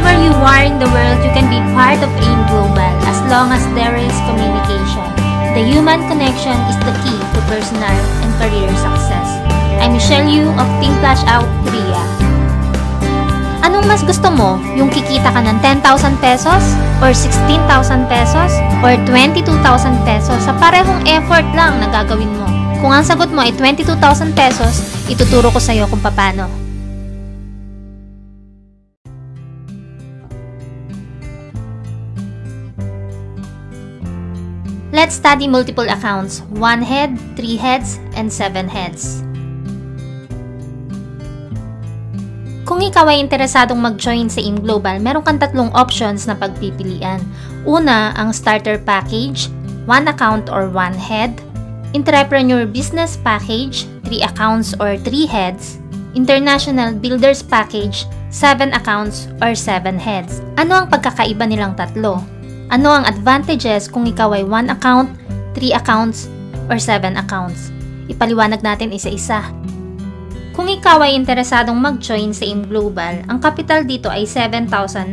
Wherever you are in the world, you can be part of AIM Global as long as there is communication. The human connection is the key to personal and career success. I'm Michelle Yu of Think Flash Out Korea. Anong mas gusto mo? Yung kikita ka ng 10,000 pesos? Or 16,000 pesos? Or 22,000 pesos sa parehong effort lang na gagawin mo? Kung ang sagot mo ay 22,000 pesos, ituturo ko sa'yo kung paano. Let's study multiple accounts, 1 head, 3 heads, and 7 heads. Kung ikaw ay interesadong mag-join sa AIM Global, meron kang tatlong options na pagpipilian. Una, ang Starter Package, 1 account or 1 head, Entrepreneur Business Package, 3 accounts or 3 heads, International Builders Package, 7 accounts or 7 heads. Ano ang pagkakaiba nilang tatlo? Ano ang advantages kung ikaw ay 1 account, 3 accounts, or 7 accounts? Ipaliwanag natin isa-isa. Kung ikaw ay interesadong mag-join sa AIM Global, ang capital dito ay 7,980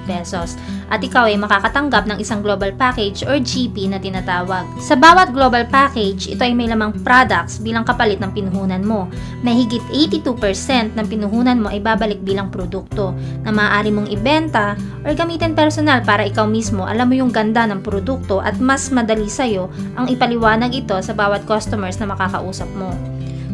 pesos at ikaw ay makakatanggap ng isang global package or GP na tinatawag. Sa bawat global package, ito ay may lamang products bilang kapalit ng pinuhunan mo. Mahigit 82% ng pinuhunan mo ay babalik bilang produkto na maaari mong ibenta or gamitin personal para ikaw mismo alam mo yung ganda ng produkto at mas madali sa'yo ang ipaliwanag ito sa bawat customers na makakausap mo.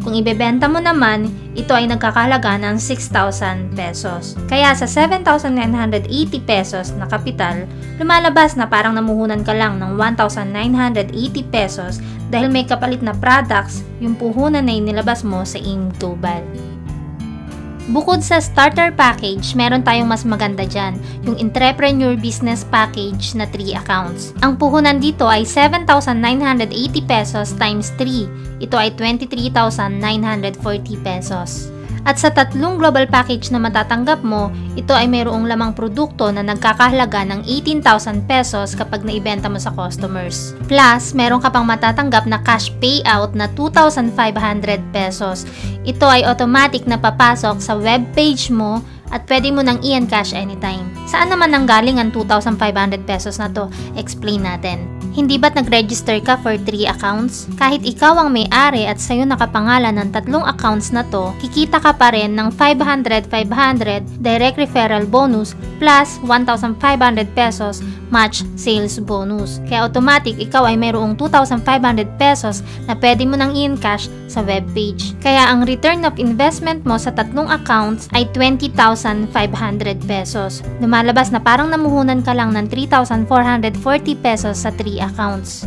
Kung ibebenta mo naman, ito ay nagkakahalaga ng 6,000 pesos. Kaya sa 7,980 pesos na kapital, lumalabas na parang namuhunan ka lang ng 1,980 pesos dahil may kapalit na products yung puhunan na inilabas mo sa AIM Global. Bukod sa starter package, meron tayong mas maganda dyan, yung Entrepreneur Business Package na 3 accounts. Ang puhunan dito ay 7,980 pesos times 3. Ito ay 23,940 pesos. At sa tatlong global package na matatanggap mo, ito ay mayroong lamang produkto na nagkakahalaga ng 18,000 pesos kapag naibenta mo sa customers. Plus, meron ka pang matatanggap na cash payout na 2,500 pesos. Ito ay automatic na papasok sa web page mo at pwede mo nang i-encash anytime. Saan naman nanggaling ang 2,500 pesos na to? Explain natin. Hindi ba't nag-register ka for 3 accounts? Kahit ikaw ang may-ari at sa'yo nakapangalan ng tatlong accounts na to, kikita ka pa rin ng 500 direct referral bonus plus 1,500 pesos match sales bonus. Kaya automatic ikaw ay mayroong 2,500 pesos na pwede mo nang i-encash sa webpage. Kaya ang return of investment mo sa tatlong accounts ay 20,500 pesos. Lumalabas na parang namuhunan ka lang ng 3,440 pesos sa 3 accounts.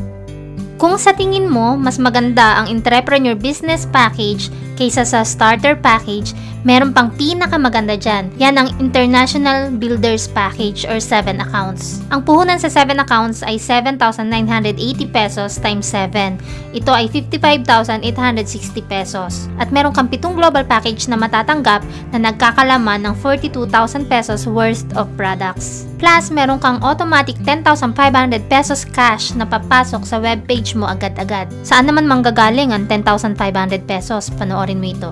Kung sa tingin mo, mas maganda ang Entrepreneur Business Package kaysa sa Starter Package, meron pang pinakamaganda dyan. Yan ang International Builders Package or 7 accounts. Ang puhunan sa 7 accounts ay 7,980 pesos times 7. Ito ay 55,860 pesos. At meron kang 7 global package na matatanggap na nagkakalaman ng 42,000 pesos worth of products. Plus, meron kang automatic 10,500 pesos cash na papasok sa webpage mo agad-agad. Saan naman manggagaling ang 10,500 pesos? Panoorin mo ito.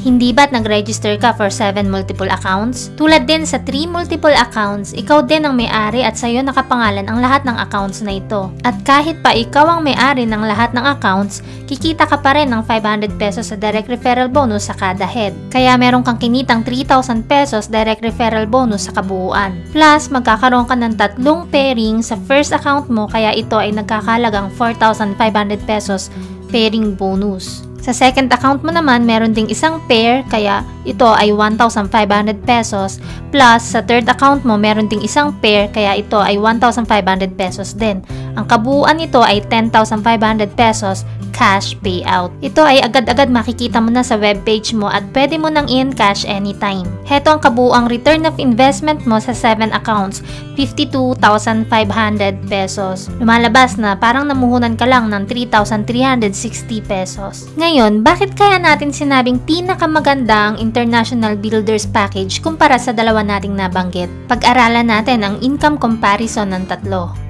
Hindi ba't nag-register ka for 7 multiple accounts? Tulad din sa 3 multiple accounts, ikaw din ang may-ari at sa'yo nakapangalan ang lahat ng accounts na ito. At kahit pa ikaw ang may-ari ng lahat ng accounts, kikita ka pa rin ng 500 pesos sa direct referral bonus sa kada head. Kaya meron kang kinitang 3,000 pesos direct referral bonus sa kabuuan. Plus, magkakaroon ka ng 3 pairing sa first account mo kaya ito ay nagkakahalagang 4,500 pesos pairing bonus. Sa second account mo naman, meron ding isang pair, kaya ito ay 1,500 pesos. Plus, sa third account mo, meron ding isang pair, kaya ito ay 1,500 pesos din. Ang kabuuan nito ay 10,500 pesos cash payout. Ito ay agad-agad makikita mo na sa webpage mo at pwede mo nang i-encash anytime. Heto ang kabuuang return of investment mo sa 7 accounts, 52,500 pesos. Lumalabas na parang namuhunan ka lang ng 3,360 pesos. Ngayon, bakit kaya natin sinabing pinakamaganda ang International Builders Package kumpara sa dalawa nating nabanggit? Pag-aralan natin ang income comparison ng tatlo.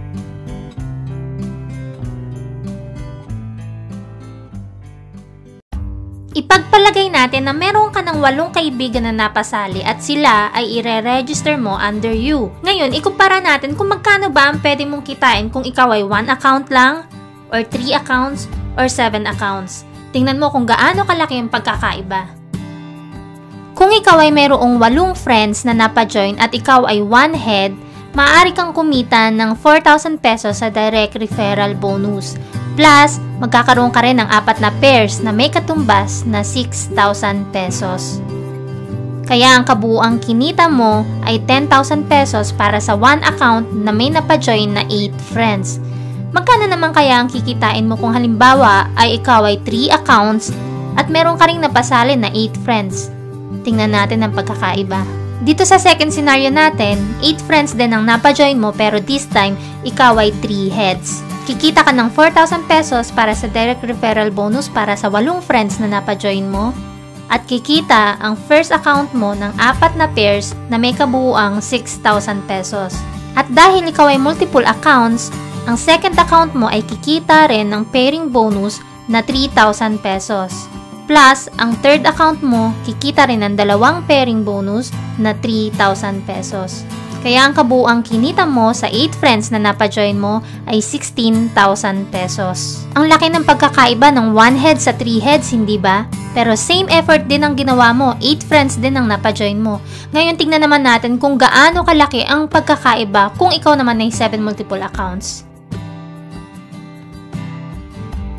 Ipagpalagay natin na meron ka ng 8 kaibigan na napasali at sila ay ire-register mo under you. Ngayon, ikumpara natin kung magkano ba ang pwede mong kitain kung ikaw ay 1 account lang, or 3 accounts, or 7 accounts. Tingnan mo kung gaano kalaki ang pagkakaiba. Kung ikaw ay mayroong 8 friends na napajoin at ikaw ay 1 head, maaari kang kumita ng 4,000 pesos sa direct referral bonus. Plus, magkakaroon ka rin ng 4 na pairs na may katumbas na 6,000 pesos. Kaya ang kabuuang kinita mo ay 10,000 pesos para sa 1 account na may napajoin na 8 friends. Magkano naman kaya ang kikitain mo kung halimbawa ay ikaw ay 3 accounts at meron ka ring napasali na 8 friends? Tingnan natin ang pagkakaiba. Dito sa second scenario natin, 8 friends din ang napajoin mo pero this time, ikaw ay 3 heads. Kikita ka ng 4,000 pesos para sa direct referral bonus para sa 8 friends na napajoin mo. At kikita ang first account mo ng 4 na pairs na may kabuuang 6,000 pesos. At dahil ikaw ay multiple accounts, ang second account mo ay kikita rin ng pairing bonus na 3,000 pesos. Plus, ang third account mo, kikita rin ng 2 pairing bonus na 3,000 pesos. Kaya ang kabuuang kinita mo sa 8 friends na napajoin mo ay 16,000 pesos. Ang laki ng pagkakaiba ng 1 head sa 3 heads, hindi ba? Pero same effort din ang ginawa mo, 8 friends din ang napajoin mo. Ngayon tignan naman natin kung gaano kalaki ang pagkakaiba kung ikaw naman ay 7 multiple accounts.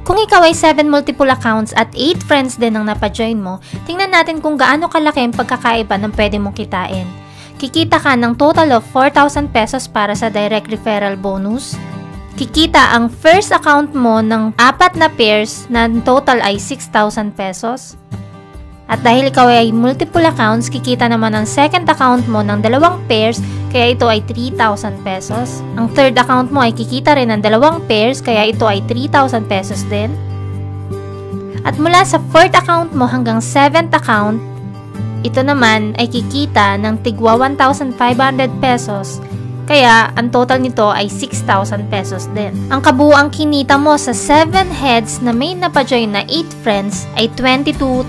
Kung ikaw ay 7 multiple accounts at 8 friends din ang napajoin mo, tingnan natin kung gaano kalaki ang pagkakaiba ng pwede mong kitain. Kikita ka ng total of 4,000 pesos para sa direct referral bonus. Kikita ang first account mo ng 4 na pairs na total ay 6,000 pesos. At dahil ikaw ay multiple accounts, kikita naman ang second account mo ng 2 pairs, kaya ito ay 3,000 pesos. Ang third account mo ay kikita rin ng 2 pairs, kaya ito ay 3,000 pesos din. At mula sa fourth account mo hanggang 7th account, ito naman ay kikita ng tigwa 1,500 pesos, kaya ang total nito ay 6,000 pesos din. Ang kabuuang kinita mo sa 7 heads na may napajoin na 8 friends ay 22,000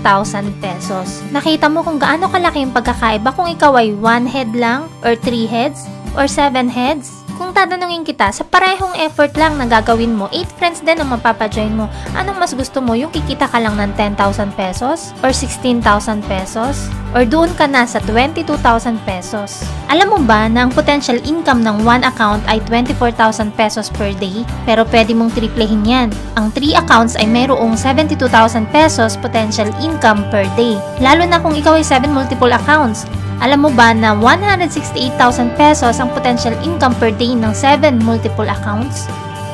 pesos. Nakita mo kung gaano kalaki yung pagkakaiba kung ikaw ay 1 head lang, or 3 heads, or 7 heads? Kung tatanungin kita, sa parehong effort lang na gagawin mo, 8 friends din ang mapapajoin mo, anong mas gusto mo? Yung kikita ka lang ng 10,000 pesos? Or 16,000 pesos? Or doon ka na sa 22,000 pesos? Alam mo ba na ang potential income ng 1 account ay 24,000 pesos per day? Pero pwede mong triplehin yan. Ang 3 accounts ay mayroong 72,000 pesos potential income per day. Lalo na kung ikaw ay 7 multiple accounts. Alam mo ba na 168,000 pesos ang potential income per day ng 7 multiple accounts?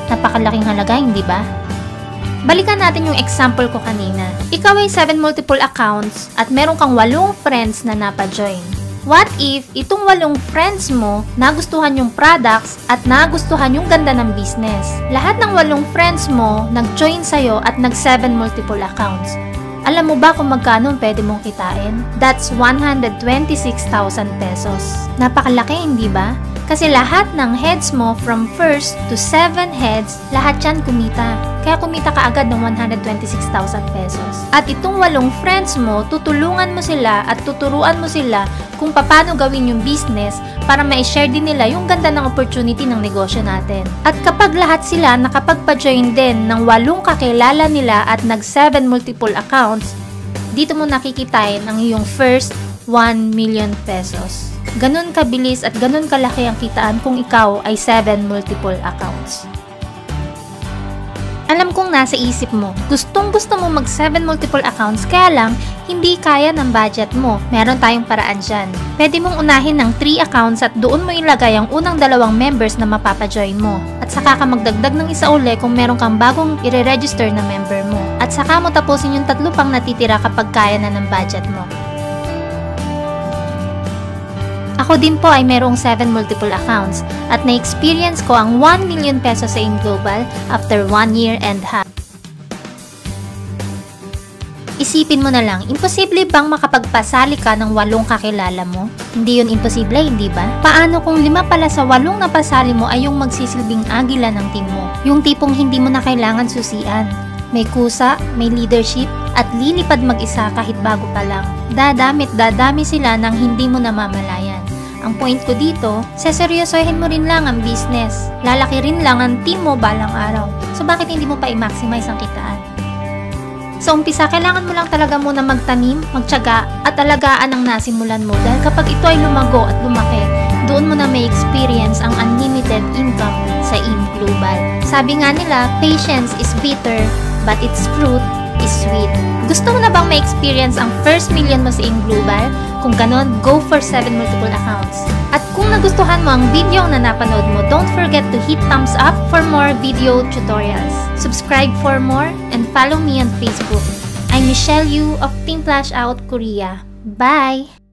Napakalaking halaga, hindi ba? Balikan natin yung example ko kanina. Ikaw ay 7 multiple accounts at meron kang 8 friends na napajoin. What if itong 8 friends mo nagustuhan yung products at nagustuhan yung ganda ng business? Lahat ng 8 friends mo nag-join sa'yo at nag-7 multiple accounts. Alam mo ba kung magkano pwede mong kitain? That's 126,000 pesos. Napakalaki, hindi ba? Kasi lahat ng heads mo from first to 7 heads, lahat yan kumita. Kaya kumita ka agad ng 126,000 pesos. At itong 8 friends mo, tutulungan mo sila at tuturuan mo sila kung paano gawin yung business para ma-share din nila yung ganda ng opportunity ng negosyo natin. At kapag lahat sila nakapagpa-join din ng 8 kakilala nila at nag-7 multiple accounts, dito mo nakikitain ang iyong first 1 million pesos. Ganun kabilis at ganun kalaki ang kitaan kung ikaw ay 7 multiple accounts. Alam kong nasa isip mo, gustong-gusto mo mag 7 multiple accounts kaya lang hindi kaya ng budget mo. Meron tayong paraan dyan. Pwede mong unahin ng 3 accounts at doon mo ilagay ang unang 2 members na mapapajoin mo. At saka ka magdagdag ng isa uli kung meron kang bagong i-register na member mo. At saka mo tapusin yung 3 pang natitira kapag kaya na ng budget mo. Ako din po ay merong 7 multiple accounts at na-experience ko ang 1 million pesos sa InGlobal after 1 year and half. Isipin mo na lang, imposible bang makapagpasali ka ng 8 kakilala mo? Hindi yun imposible, hindi ba? Paano kung 5 pala sa 8 na pasali mo ay yung magsisilbing agila ng team mo? Yung tipong hindi mo na kailangan susian. May kusa, may leadership, at lilipad mag-isa kahit bago pa lang. Dadami sila ng hindi mo namamalayan. Ang point ko dito, seseryosohin mo rin lang ang business. Lalaki rin lang ang team mo balang araw. So bakit hindi mo pa i-maximize ang kitaan? Sa umpisa, kailangan mo lang talaga muna magtanim, magtiyaga, at alagaan ang nasimulan mo dahil kapag ito ay lumago at lumaki, doon mo na may experience ang unlimited income sa AIM Global. Sabi nga nila, patience is bitter, but its fruit is sweet. Gusto mo na bang ma-experience ang first million mo sa AIM Global? Kung ganon, go for 7 multiple accounts. At kung nagustuhan mo ang video na napanood mo, don't forget to hit thumbs up for more video tutorials. Subscribe for more and follow me on Facebook. I'm Michelle Yu of Team Flash Out Korea. Bye!